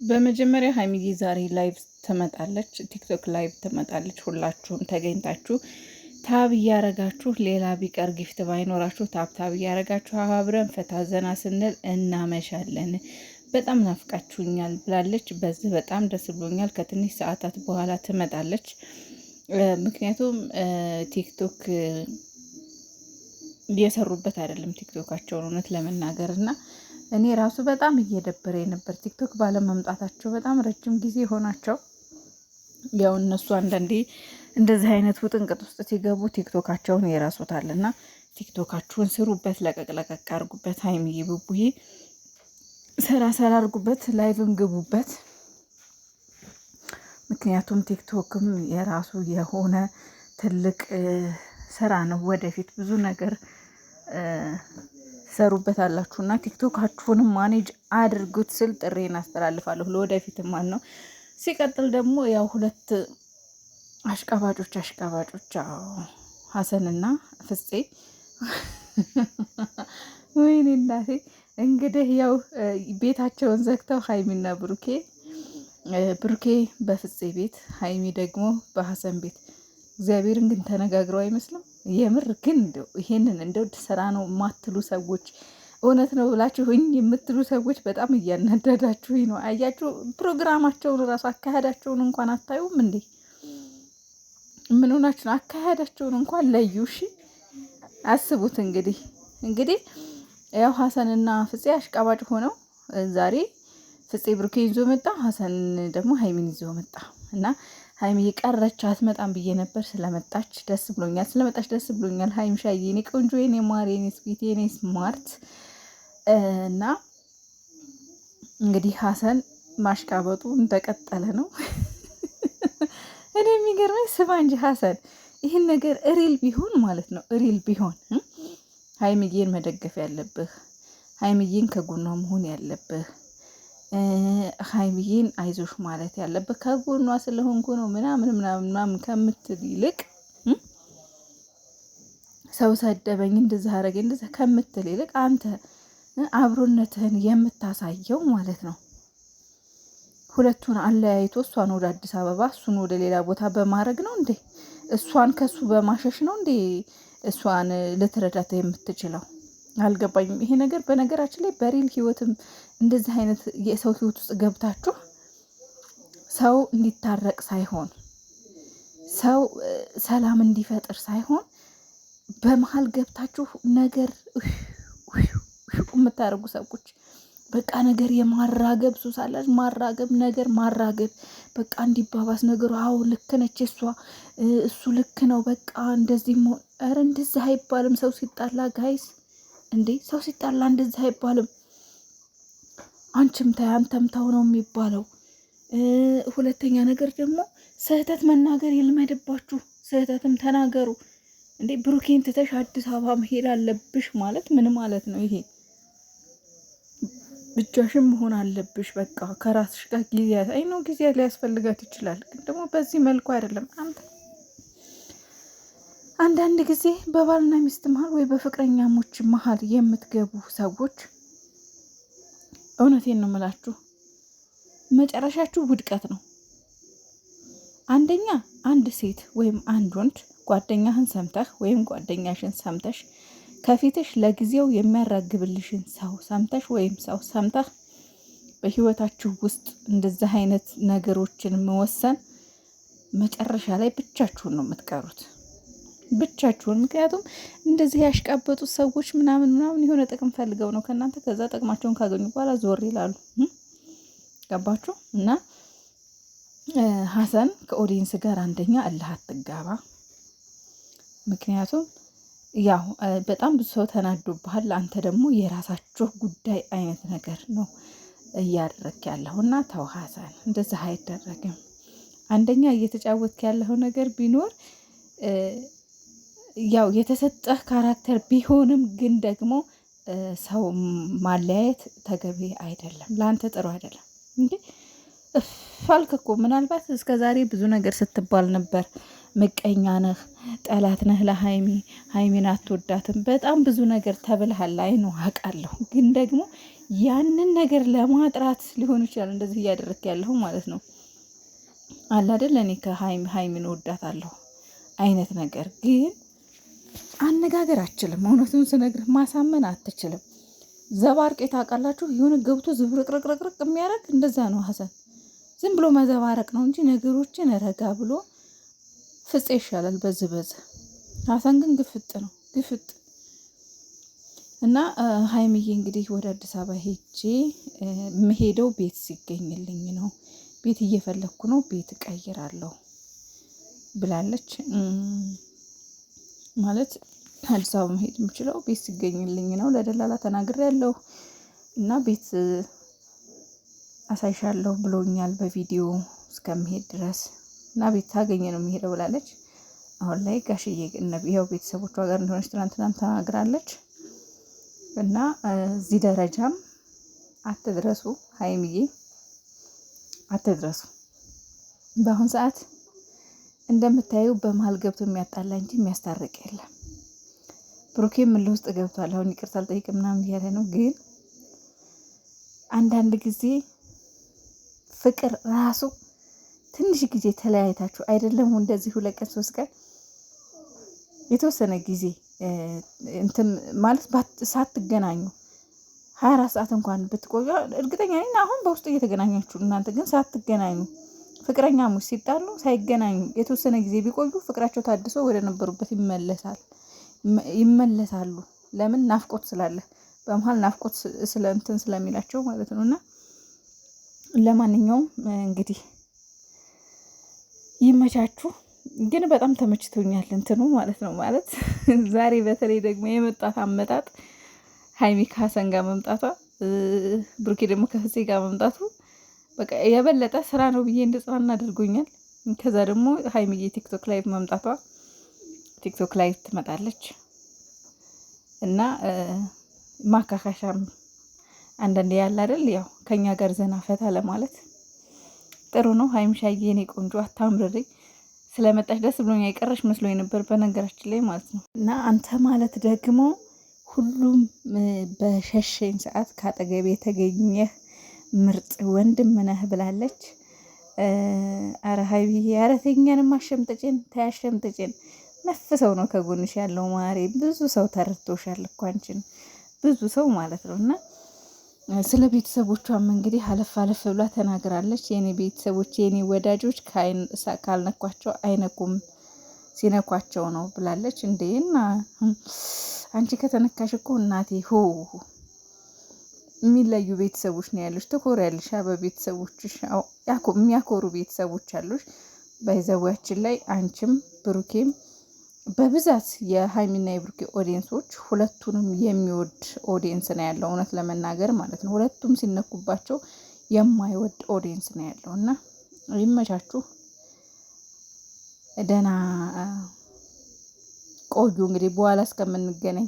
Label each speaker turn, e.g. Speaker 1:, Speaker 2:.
Speaker 1: በመጀመሪያ ሀይሚዬ ዛሬ ላይቭ ትመጣለች፣ ቲክቶክ ላይቭ ትመጣለች። ሁላችሁም ተገኝታችሁ ታብ እያረጋችሁ ሌላ ቢቀር ጊፍት ባይኖራችሁ ታብ እያረጋችሁ አብረን ፈታ ዘና ስንል እናመሻለን። በጣም ናፍቃችሁኛል ብላለች። በዚህ በጣም ደስ ብሎኛል። ከትንሽ ሰዓታት በኋላ ትመጣለች። ምክንያቱም ቲክቶክ እየሰሩበት አይደለም ቲክቶካቸውን እውነት ለመናገር እና እኔ ራሱ በጣም እየደበረ ነበር ቲክቶክ ባለመምጣታቸው። በጣም ረጅም ጊዜ ሆናቸው። ያው እነሱ አንዳንዴ እንደዚህ አይነት ውጥንቅጥ ውስጥ ሲገቡ ቲክቶካቸውን ይረሱታል እና ቲክቶካችሁን ስሩበት፣ ለቀቅ ለቀቅ አድርጉበት። ሀይሚዬ ቡቡዬ ሰራ አድርጉበት፣ ላይቭም ግቡበት። ምክንያቱም ቲክቶክም የራሱ የሆነ ትልቅ ስራ ነው። ወደፊት ብዙ ነገር ሰሩበት አላችሁና ቲክቶካችሁንም ማኔጅ አድርጉት ስል ጥሬን አስተላልፋለሁ። ለወደፊት ማን ነው። ሲቀጥል ደግሞ ያው ሁለት አሽቃባጮች ሀሰንና ፍፄ ወይኔ እናቴ። እንግዲህ ያው ቤታቸውን ዘግተው ሀይሚና ብሩኬ በፍፄ ቤት፣ ሀይሚ ደግሞ በሀሰን ቤት። እግዚአብሔርን ግን ተነጋግረው አይመስልም። የምር ግን ይሄንን እንደው ስራ ነው የማትሉ ሰዎች፣ እውነት ነው ብላችሁኝ የምትሉ ሰዎች በጣም እያናደዳችሁኝ ነው። አያችሁ፣ ፕሮግራማቸውን እራሱ አካሄዳቸውን እንኳን አታዩም እንዴ? ምን ሆናችሁ ነው? አካሄዳቸውን እንኳን ለዩ። እሺ አስቡት እንግዲህ ያው ሀሰንና ፍፄ አሽቃባጭ ሆነው ዛሬ ፍፄ ብሩኬ ይዞ መጣ፣ ሀሰን ደግሞ ሀይሚን ይዞ መጣ እና ሀይሚ ቀረች አትመጣም ብዬ ነበር። ስለመጣች ደስ ብሎኛል። ሀይሚሻዬ የኔ ቆንጆ፣ የኔ ማር፣ የኔ ስዊት፣ የኔ ስማርት እና እንግዲህ ሀሰን ማሽቃበጡ እንደቀጠለ ነው። እኔ የሚገርመኝ ስማ እንጂ ሀሰን ይህን ነገር ሪል ቢሆን ማለት ነው ሀይሚዬን መደገፍ ያለብህ፣ ሀይሚዬን ከጎኗ መሆን ያለብህ፣ ሀይሚዬን አይዞሽ ማለት ያለበት ከጎኗ ስለሆንኩ ነው ምናምን ከምትል ይልቅ ሰው ሰደበኝ እንደዛ አረገኝ እንደዛ ከምትል ይልቅ አንተ አብሮነትህን የምታሳየው ማለት ነው ሁለቱን አለያይቶ እሷን ወደ አዲስ አበባ እሱን ወደ ሌላ ቦታ በማድረግ ነው እንዴ? እሷን ከሱ በማሸሽ ነው እንዴ እሷን ልትረዳት የምትችለው? አልገባኝም ይሄ ነገር። በነገራችን ላይ በሪል ህይወትም እንደዚህ አይነት የሰው ህይወት ውስጥ ገብታችሁ ሰው እንዲታረቅ ሳይሆን ሰው ሰላም እንዲፈጥር ሳይሆን በመሀል ገብታችሁ ነገር የምታደርጉ ሰዎች በቃ ነገር የማራገብ ሱስ አላችሁ። ማራገብ በቃ እንዲባባስ ነገሩ። አዎ ልክ ነች እሱ ልክ ነው በቃ እንደዚህ ኧረ እንደዚህ አይባልም። ሰው ሲጣላ ጋይስ እንዴ ሰው ሲጣላ እንደዚህ አይባልም። አንቺም ታይ አንተም ተው ነው የሚባለው። ሁለተኛ ነገር ደግሞ ስህተት መናገር ይልመድባችሁ። ስህተትም ተናገሩ። እንዴ ብሩኬን ትተሽ አዲስ አበባ መሄድ አለብሽ ማለት ምን ማለት ነው? ይሄ ብቻሽን መሆን አለብሽ። በቃ ከራስሽ ጋር ጊዜ ሊያስፈልጋት ይችላል፣ ግን ደግሞ በዚህ መልኩ አይደለም። አንዳንድ ጊዜ በባልና ሚስት መሀል ወይ በፍቅረኛሞች መሀል የምትገቡ ሰዎች እውነቴን ነው የምላችሁ መጨረሻችሁ ውድቀት ነው። አንደኛ አንድ ሴት ወይም አንድ ወንድ ጓደኛህን ሰምተህ ወይም ጓደኛሽን ሰምተሽ ከፊትሽ ለጊዜው የሚያራግብልሽን ሰው ሰምተሽ ወይም ሰው ሰምተህ በህይወታችሁ ውስጥ እንደዚህ አይነት ነገሮችን መወሰን መጨረሻ ላይ ብቻችሁን ነው የምትቀሩት። ብቻችሁን። ምክንያቱም እንደዚህ ያሽቃበጡት ሰዎች ምናምን የሆነ ጥቅም ፈልገው ነው ከእናንተ። ከዛ ጥቅማቸውን ካገኙ በኋላ ዞር ይላሉ። ገባችሁ? እና ሀሰን ከኦዲየንስ ጋር አንደኛ እልህ አትጋባ። ምክንያቱም ያው በጣም ብዙ ሰው ተናዶብሃል። አንተ ደግሞ የራሳችሁ ጉዳይ አይነት ነገር ነው እያደረክ ያለሁ እና ተው ሀሰን፣ እንደዚህ አይደረግም። አንደኛ እየተጫወትክ ያለው ነገር ቢኖር ያው የተሰጠህ ካራክተር ቢሆንም ግን ደግሞ ሰው ማለያየት ተገቢ አይደለም፣ ለአንተ ጥሩ አይደለም። እንዴ ፋልክ እኮ ምናልባት እስከ ዛሬ ብዙ ነገር ስትባል ነበር። ምቀኛ ነህ፣ ጠላት ነህ፣ ሀይሚን አትወዳትም፣ በጣም ብዙ ነገር ተብልሃል። አይ ነው አውቃለሁ። ግን ደግሞ ያንን ነገር ለማጥራት ሊሆን ይችላል እንደዚህ እያደረክ ያለሁ ማለት ነው። አለ አይደል እኔ ሀይሚን እወዳታለሁ አይነት ነገር ግን አነጋገር አትችልም። እውነቱን ስነግርህ ማሳመን አትችልም። ዘባርቄ ታውቃላችሁ? የሆነ ገብቶ ዝብርቅርቅርቅ የሚያደርግ እንደዛ ነው ሀሰን። ዝም ብሎ መዘባረቅ ነው እንጂ ነገሮችን ረጋ ብሎ ፍፄ ይሻላል በዚህ ሀሰን ግን ግፍጥ ነው ግፍጥ። እና ሀይሚዬ እንግዲህ ወደ አዲስ አበባ ሄጄ የምሄደው ቤት ሲገኝልኝ ነው። ቤት እየፈለግኩ ነው፣ ቤት እቀይራለሁ ብላለች። ማለት አዲስ አበባ መሄድ የምችለው ቤት ሲገኝልኝ ነው። ለደላላ ተናግሬያለሁ እና ቤት አሳይሻለሁ ብሎኛል በቪዲዮ እስከምሄድ ድረስ እና ቤት ታገኘ ነው የሚሄደው ብላለች። አሁን ላይ ጋሽዬ ያው ቤተሰቦቿ ጋር እንደሆነች ትናንትናም ተናግራለች። እና እዚህ ደረጃም አትድረሱ ሀይሚዬ አትድረሱ። በአሁን ሰዓት እንደምታዩ በመሀል ገብቶ የሚያጣላ እንጂ የሚያስታርቅ የለም። ብሩኬም ምን ውስጥ ገብቷል። አሁን ይቅርታ አልጠይቅም ምናምን እያለ ነው። ግን አንዳንድ ጊዜ ፍቅር ራሱ ትንሽ ጊዜ ተለያይታችሁ አይደለም እንደዚህ 2 ቀን 3 ቀን የተወሰነ ጊዜ እንትን ማለት ሳትገናኙ 24 ሰዓት እንኳን ብትቆዩ እርግጠኛ ነኝ አሁን በውስጡ እየተገናኛችሁ እናንተ ግን ሳትገናኙ ፍቅረኛሞች ሲጣሉ ሳይገናኙ የተወሰነ ጊዜ ቢቆዩ ፍቅራቸው ታድሶ ወደ ነበሩበት ይመለሳሉ። ለምን? ናፍቆት ስላለ በመሀል ናፍቆት ስለ እንትን ስለሚላቸው ማለት ነው። እና ለማንኛውም እንግዲህ ይመቻችሁ። ግን በጣም ተመችቶኛል እንትኑ ማለት ነው። ማለት ዛሬ በተለይ ደግሞ የመጣት አመጣጥ ሀይሚ ከሀሰን ጋር መምጣቷ፣ ብሩኬ ደግሞ ከፍፄ ጋር መምጣቱ በቃ የበለጠ ስራ ነው ብዬ እንድጽናና አድርጎኛል። ከዛ ደግሞ ሀይሚዬ ቲክቶክ ላይ መምጣቷ ቲክቶክ ላይ ትመጣለች እና ማካካሻም አንዳንዴ ያለ አይደል ያው ከኛ ጋር ዘና ፈታ ለማለት ጥሩ ነው። ሀይሚሻዬ የኔ ቆንጆ አታምርልኝ ስለመጣሽ ደስ ብሎኛ የቀረሽ መስሎኝ ነበር በነገራችን ላይ ማለት ነው። እና አንተ ማለት ደግሞ ሁሉም በሸሸኝ ሰዓት ካጠገቤ የተገኘህ ምርጥ ወንድም ነህ ብላለች። አረ ሀይሚዬ አረ ተኛንም አሸምጥጭን ተያሸምጥጭን ነፍ ሰው ነው ከጎንሽ ያለው ማሬ። ብዙ ሰው ተረድቶሻል እኮ አንቺን ብዙ ሰው ማለት ነው። እና ስለ ቤተሰቦቿም እንግዲህ አለፍ አለፍ ብላ ተናግራለች። የኔ ቤተሰቦች የኔ ወዳጆች ካልነኳቸው አይነኩም ሲነኳቸው ነው ብላለች። እንዴና አንቺ ከተነካሽ እኮ እናቴ ሆ የሚለዩ ቤተሰቦች ነው ያሉሽ። ትኮሪያለሽ በቤተሰቦችሽ። የሚያኮሩ ቤተሰቦች አሉሽ። በዘዋችን ላይ አንቺም ብሩኬም በብዛት የሀይሚና የብሩኬ ኦዲየንሶች ሁለቱንም የሚወድ ኦዲየንስ ነው ያለው፣ እውነት ለመናገር ማለት ነው። ሁለቱም ሲነኩባቸው የማይወድ ኦዲየንስ ነው ያለው እና ይመቻችሁ። ደህና ቆዩ እንግዲህ በኋላ እስከምንገናኝ